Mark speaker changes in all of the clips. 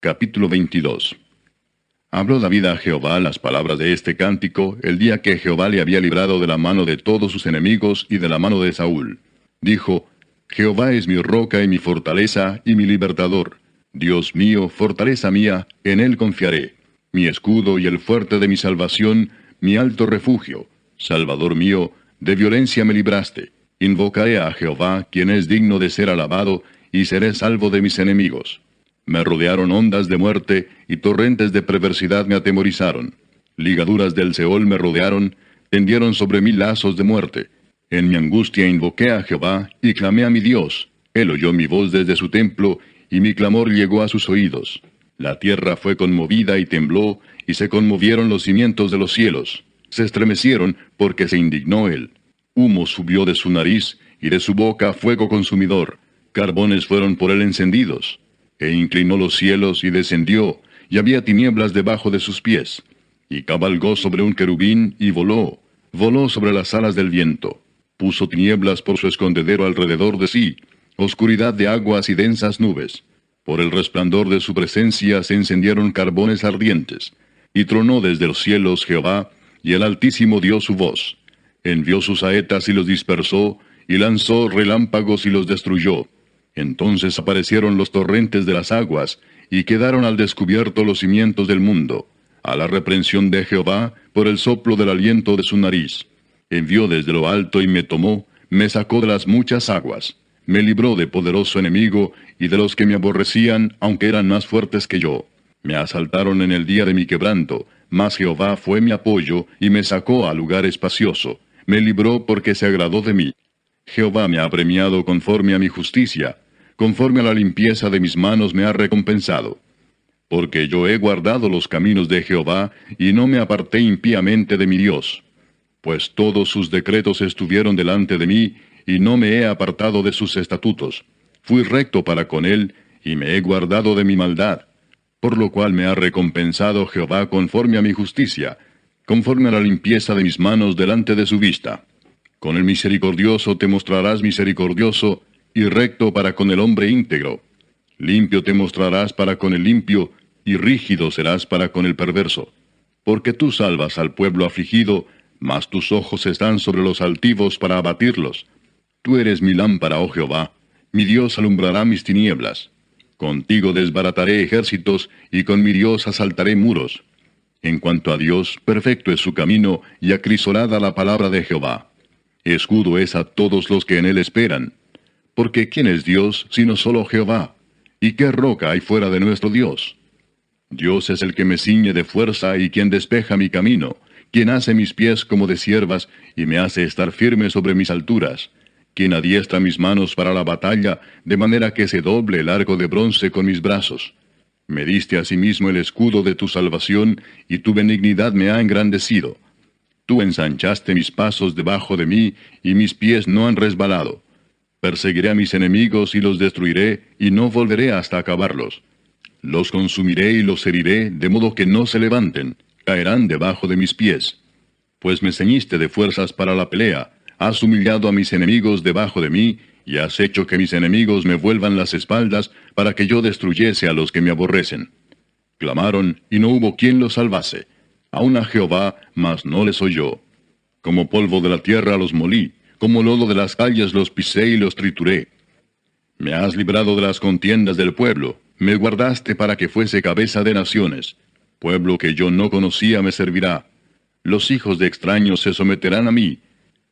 Speaker 1: Capítulo 22. Habló David a Jehová las palabras de este cántico el día que Jehová le había librado de la mano de todos sus enemigos y de la mano de Saúl. Dijo: Jehová es mi roca y mi fortaleza y mi libertador. Dios mío, fortaleza mía, en él confiaré. Mi escudo y el fuerte de mi salvación, mi alto refugio. Salvador mío, de violencia me libraste. Invocaré a Jehová, quien es digno de ser alabado, y seré salvo de mis enemigos. Me rodearon ondas de muerte, y torrentes de perversidad me atemorizaron. Ligaduras del Seol me rodearon, tendieron sobre mí lazos de muerte. En mi angustia invoqué a Jehová, y clamé a mi Dios. Él oyó mi voz desde su templo, y mi clamor llegó a sus oídos. La tierra fue conmovida y tembló, y se conmovieron los cimientos de los cielos. Se estremecieron, porque se indignó él. Humo subió de su nariz, y de su boca fuego consumidor. Carbones fueron por él encendidos. E inclinó los cielos y descendió, y había tinieblas debajo de sus pies. Y cabalgó sobre un querubín y voló sobre las alas del viento. Puso tinieblas por su escondedero alrededor de sí, oscuridad de aguas y densas nubes. Por el resplandor de su presencia se encendieron carbones ardientes. Y tronó desde los cielos Jehová, y el Altísimo dio su voz. Envió sus saetas y los dispersó, y lanzó relámpagos y los destruyó. Entonces aparecieron los torrentes de las aguas, y quedaron al descubierto los cimientos del mundo, a la reprensión de Jehová, por el soplo del aliento de su nariz. Envió desde lo alto y me tomó, me sacó de las muchas aguas, me libró de poderoso enemigo, y de los que me aborrecían, aunque eran más fuertes que yo. Me asaltaron en el día de mi quebranto, mas Jehová fue mi apoyo, y me sacó a lugar espacioso. Me libró porque se agradó de mí. Jehová me ha premiado conforme a mi justicia, conforme a la limpieza de mis manos me ha recompensado. Porque yo he guardado los caminos de Jehová, y no me aparté impíamente de mi Dios. Pues todos sus decretos estuvieron delante de mí, y no me he apartado de sus estatutos. Fui recto para con él, y me he guardado de mi maldad. Por lo cual me ha recompensado Jehová conforme a mi justicia, conforme a la limpieza de mis manos delante de su vista. Con el misericordioso te mostrarás misericordioso, y recto para con el hombre íntegro. Limpio te mostrarás para con el limpio, y rígido serás para con el perverso. Porque tú salvas al pueblo afligido, mas tus ojos están sobre los altivos para abatirlos. Tú eres mi lámpara, oh Jehová, mi Dios alumbrará mis tinieblas. Contigo desbarataré ejércitos, y con mi Dios asaltaré muros. En cuanto a Dios, perfecto es su camino, y acrisolada la palabra de Jehová. Escudo es a todos los que en él esperan. Porque ¿quién es Dios, sino solo Jehová? ¿Y qué roca hay fuera de nuestro Dios? Dios es el que me ciñe de fuerza y quien despeja mi camino, quien hace mis pies como de ciervas, y me hace estar firme sobre mis alturas, quien adiestra mis manos para la batalla, de manera que se doble el arco de bronce con mis brazos. Me diste asimismo el escudo de tu salvación, y tu benignidad me ha engrandecido. Tú ensanchaste mis pasos debajo de mí, y mis pies no han resbalado. Perseguiré a mis enemigos y los destruiré, y no volveré hasta acabarlos. Los consumiré y los heriré, de modo que no se levanten, caerán debajo de mis pies. Pues me ceñiste de fuerzas para la pelea, has humillado a mis enemigos debajo de mí, y has hecho que mis enemigos me vuelvan las espaldas, para que yo destruyese a los que me aborrecen. Clamaron, y no hubo quien los salvase. Aun a Jehová, mas no les oyó. Como polvo de la tierra los molí, como lodo de las calles los pisé y los trituré. Me has librado de las contiendas del pueblo, me guardaste para que fuese cabeza de naciones. Pueblo que yo no conocía me servirá. Los hijos de extraños se someterán a mí.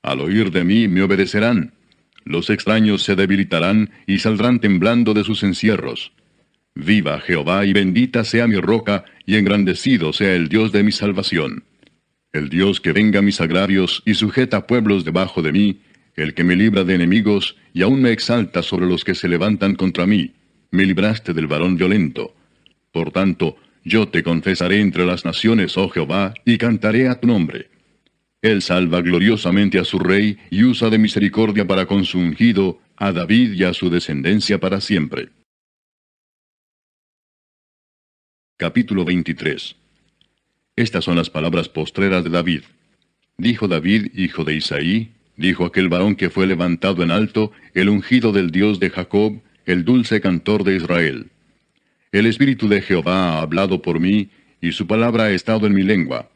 Speaker 1: Al oír de mí me obedecerán. Los extraños se debilitarán y saldrán temblando de sus encierros. Viva Jehová y bendita sea mi roca, y engrandecido sea el Dios de mi salvación. El Dios que venga mis agravios y sujeta pueblos debajo de mí, el que me libra de enemigos y aún me exalta sobre los que se levantan contra mí. Me libraste del varón violento. Por tanto, yo te confesaré entre las naciones, oh Jehová, y cantaré a tu nombre. Él salva gloriosamente a su rey y usa de misericordia para con su ungido, a David y a su descendencia para siempre. Capítulo 23. Estas son las palabras postreras de David. Dijo David, hijo de Isaí, dijo aquel varón que fue levantado en alto, el ungido del Dios de Jacob, el dulce cantor de Israel. El Espíritu de Jehová ha hablado por mí, y su palabra ha estado en mi lengua.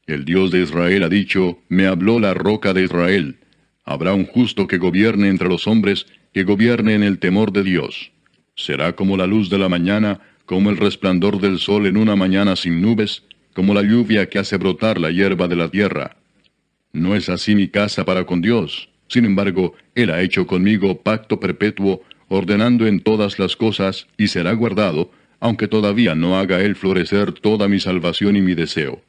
Speaker 1: El Dios de Israel ha dicho, me habló la roca de Israel. Habrá un justo que gobierne entre los hombres, que gobierne en el temor de Dios. Será como la luz de la mañana, como el resplandor del sol en una mañana sin nubes, como la lluvia que hace brotar la hierba de la tierra. No es así mi casa para con Dios. Sin embargo, Él ha hecho conmigo pacto perpetuo, ordenando en todas las cosas, y será guardado, aunque todavía no haga Él florecer toda mi salvación y mi deseo.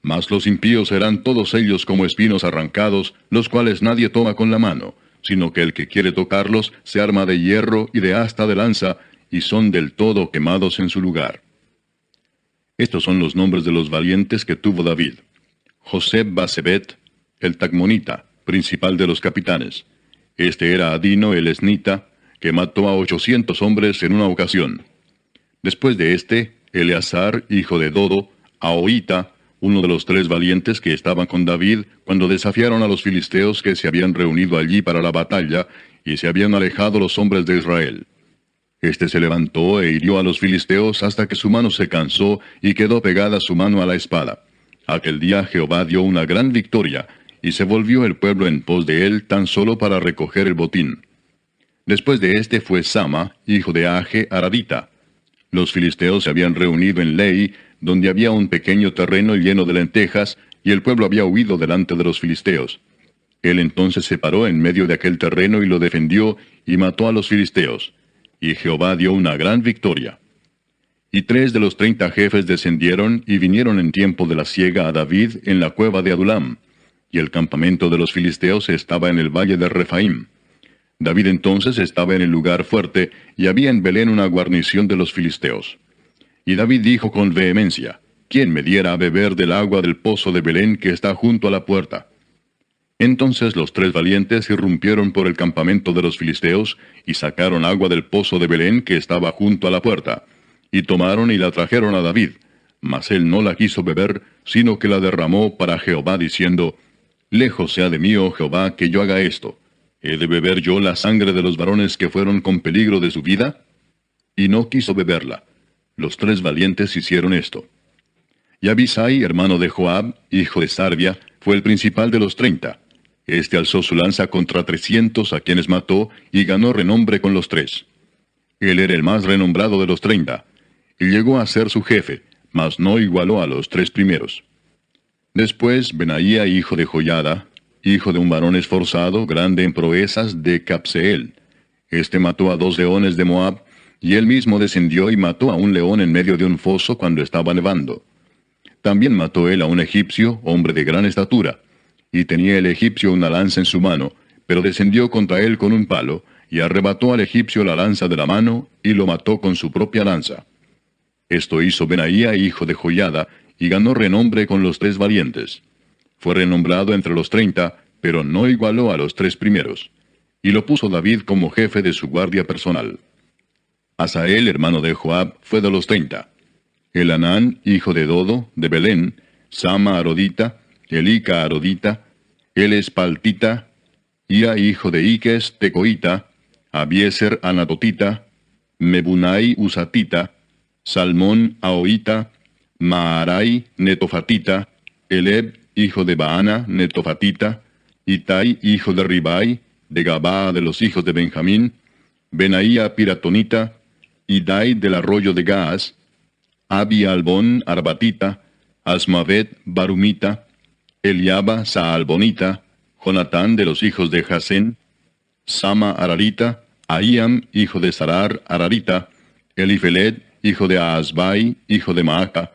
Speaker 1: Mas los impíos serán todos ellos como espinos arrancados, los cuales nadie toma con la mano, sino que el que quiere tocarlos se arma de hierro y de asta de lanza, y son del todo quemados en su lugar. Estos son los nombres de los valientes que tuvo David. Joseb Basebet, el Tacmonita, principal de los capitanes. Este era Adino el Esnita, que mató a 800 hombres en una ocasión. Después de este, Eleazar, hijo de Dodo, Ahoita, uno de los 3 valientes que estaban con David cuando desafiaron a los filisteos que se habían reunido allí para la batalla, y se habían alejado los hombres de Israel. Este se levantó e hirió a los filisteos hasta que su mano se cansó y quedó pegada su mano a la espada. Aquel día Jehová dio una gran victoria, y se volvió el pueblo en pos de él tan solo para recoger el botín. Después de este fue Sama, hijo de Age Aradita. Los filisteos se habían reunido en Lei, donde había un pequeño terreno lleno de lentejas, y el pueblo había huido delante de los filisteos. Él entonces se paró en medio de aquel terreno y lo defendió, y mató a los filisteos. Y Jehová dio una gran victoria. Y 3 de los 30 jefes descendieron y vinieron en tiempo de la siega a David en la cueva de Adulam, y el campamento de los filisteos estaba en el valle de Refaim. David entonces estaba en el lugar fuerte, y había en Belén una guarnición de los filisteos. Y David dijo con vehemencia, ¿quién me diera a beber del agua del pozo de Belén que está junto a la puerta? Entonces los 3 valientes irrumpieron por el campamento de los filisteos, y sacaron agua del pozo de Belén que estaba junto a la puerta, y tomaron y la trajeron a David, mas él no la quiso beber, sino que la derramó para Jehová, diciendo, Lejos sea de mí, oh Jehová, que yo haga esto. ¿He de beber yo la sangre de los varones que fueron con peligro de su vida? Y no quiso beberla. Los 3 valientes hicieron esto. Y Abisai, hermano de Joab, hijo de Sarvia, fue el principal de los 30. Este alzó su lanza contra 300 a quienes mató, y ganó renombre con los 3. Él era el más renombrado de los 30, y llegó a ser su jefe, mas no igualó a los 3 primeros. Después Benaía, hijo de Joiada, hijo de un varón esforzado, grande en proezas, de Capseel. Este mató a 2 leones de Moab, y él mismo descendió y mató a un león en medio de un foso cuando estaba nevando. También mató él a un egipcio, hombre de gran estatura, y tenía el egipcio una lanza en su mano, pero descendió contra él con un palo, y arrebató al egipcio la lanza de la mano, y lo mató con su propia lanza. Esto hizo Benaía, hijo de Joiada, y ganó renombre con los 3 valientes. Fue renombrado entre los 30, pero no igualó a los 3 primeros. Y lo puso David como jefe de su guardia personal. Asael, hermano de Joab, fue de los 30. Elanán, hijo de Dodo, de Belén, Sama Arodita, Elica Arodita, Elespaltita, Ia, hijo de Iques, Tecoita, Abieser Anatotita, Mebunai Usatita, Salmón Ahoita, Maarai Netofatita, Eleb, hijo de Baana Netofatita, Itai, hijo de Ribai, de Gabaa de los hijos de Benjamín, Benaía Piratonita, Idai del arroyo de Gaas, Abi Albón Arbatita, Asmavet Barumita, Eliaba Saalbonita, Jonatán de los hijos de Jasén, Sama Ararita, Ahiam, hijo de Sarar Ararita, Elifelet, hijo de Aasbai, hijo de Maaca,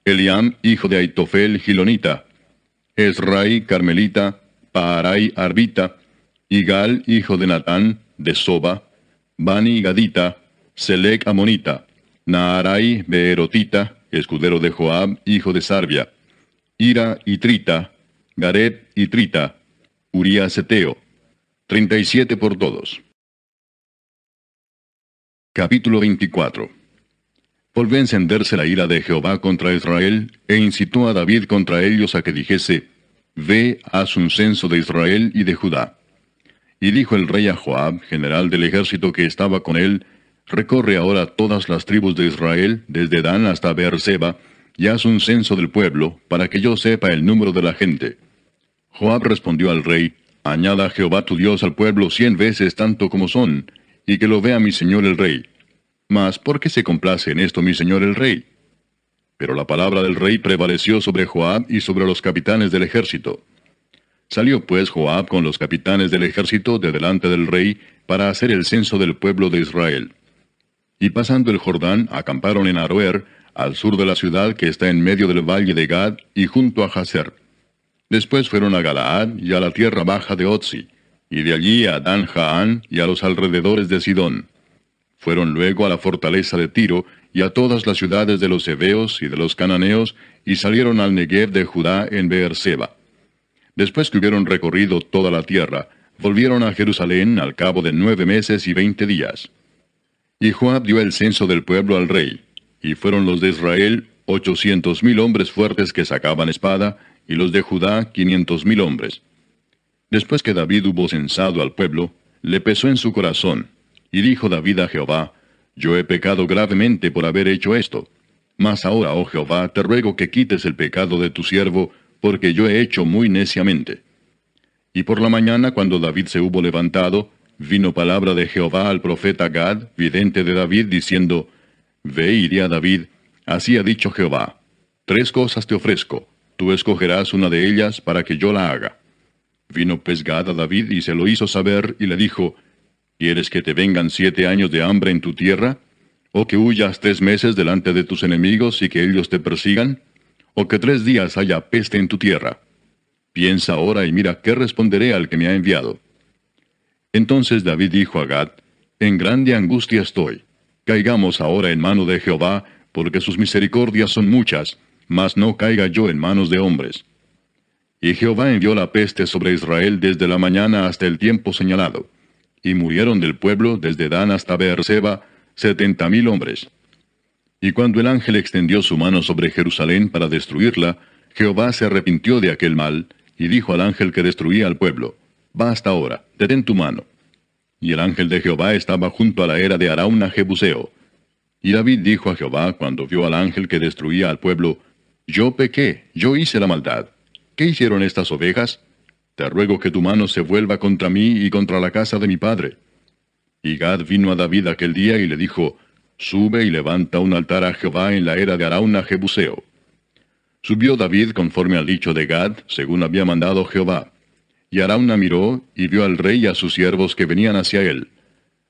Speaker 1: Eliam, hijo de Aitofel Gilonita, Esrai Carmelita, Paarai Arbita, Igal, hijo de Natán, de Soba, Bani Gadita, Selec Amonita, Naarai Beerotita, escudero de Joab, hijo de Sarvia, Ira y Trita, Gareb y Trita, Urías Eteo. 37 por todos. Capítulo 24. Volvió a encenderse la ira de Jehová contra Israel, e incitó a David contra ellos a que dijese, Ve, haz un censo de Israel y de Judá. Y dijo el rey a Joab, general del ejército que estaba con él, Recorre ahora todas las tribus de Israel, desde Dan hasta Beerseba, y haz un censo del pueblo, para que yo sepa el número de la gente. Joab respondió al rey, añada Jehová tu Dios al pueblo 100 veces tanto como son, y que lo vea mi señor el rey. Mas, ¿por qué se complace en esto mi señor el rey? Pero la palabra del rey prevaleció sobre Joab y sobre los capitanes del ejército. Salió pues Joab con los capitanes del ejército de delante del rey para hacer el censo del pueblo de Israel. Y pasando el Jordán, acamparon en Aroer, al sur de la ciudad que está en medio del valle de Gad y junto a Jazer. Después fueron a Galaad y a la tierra baja de Otzi, y de allí a Dan Jaán y a los alrededores de Sidón. Fueron luego a la fortaleza de Tiro y a todas las ciudades de los heveos y de los cananeos, y salieron al Negev de Judá en Beerseba. Después que hubieron recorrido toda la tierra, volvieron a Jerusalén al cabo de 9 meses y 20 días. Y Joab dio el censo del pueblo al rey, y fueron los de Israel 800,000 hombres fuertes que sacaban espada, y los de Judá 500,000 hombres. Después que David hubo censado al pueblo, le pesó en su corazón, y dijo David a Jehová, yo he pecado gravemente por haber hecho esto. Mas ahora, oh Jehová, te ruego que quites el pecado de tu siervo, porque yo he hecho muy neciamente. Y por la mañana, cuando David se hubo levantado, vino palabra de Jehová al profeta Gad, vidente de David, diciendo, Ve y di a David, así ha dicho Jehová, 3 cosas te ofrezco, tú escogerás una de ellas para que yo la haga. Vino pues Gad a David y se lo hizo saber, y le dijo, ¿quieres que te vengan 7 años de hambre en tu tierra? ¿O que huyas 3 meses delante de tus enemigos y que ellos te persigan? ¿O que 3 días haya peste en tu tierra? Piensa ahora y mira qué responderé al que me ha enviado. Entonces David dijo a Gad, en grande angustia estoy. Caigamos ahora en mano de Jehová, porque sus misericordias son muchas, mas no caiga yo en manos de hombres. Y Jehová envió la peste sobre Israel desde la mañana hasta el tiempo señalado. Y murieron del pueblo desde Dan hasta Beerseba 70,000 hombres. Y cuando el ángel extendió su mano sobre Jerusalén para destruirla, Jehová se arrepintió de aquel mal, y dijo al ángel que destruía al pueblo, Basta ahora, detén tu mano. Y el ángel de Jehová estaba junto a la era de Arauna Jebuseo. Y David dijo a Jehová cuando vio al ángel que destruía al pueblo, Yo pequé, yo hice la maldad. ¿Qué hicieron estas ovejas? Te ruego que tu mano se vuelva contra mí y contra la casa de mi padre. Y Gad vino a David aquel día y le dijo, Sube y levanta un altar a Jehová en la era de Arauna Jebuseo. Subió David conforme al dicho de Gad, según había mandado Jehová. Y Arauna miró, y vio al rey y a sus siervos que venían hacia él.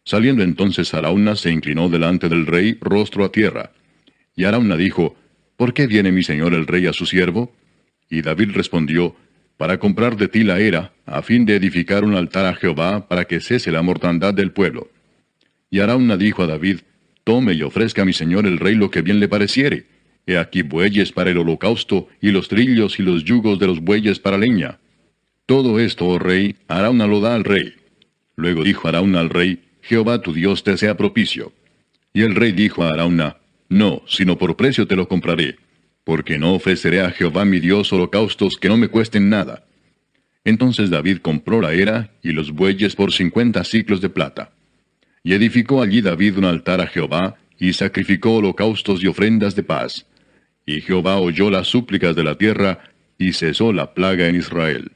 Speaker 1: Saliendo entonces Arauna se inclinó delante del rey, rostro a tierra. Y Arauna dijo, ¿por qué viene mi señor el rey a su siervo? Y David respondió, para comprar de ti la era, a fin de edificar un altar a Jehová, para que cese la mortandad del pueblo. Y Arauna dijo a David, tome y ofrezca a mi señor el rey lo que bien le pareciere. He aquí bueyes para el holocausto, y los trillos y los yugos de los bueyes para leña. Todo esto, oh rey, Arauna lo da al rey. Luego dijo Arauna al rey, Jehová tu Dios te sea propicio. Y el rey dijo a Arauna, no, sino por precio te lo compraré, porque no ofreceré a Jehová mi Dios holocaustos que no me cuesten nada. Entonces David compró la era y los bueyes por 50 siclos de plata. Y edificó allí David un altar a Jehová, y sacrificó holocaustos y ofrendas de paz. Y Jehová oyó las súplicas de la tierra, y cesó la plaga en Israel.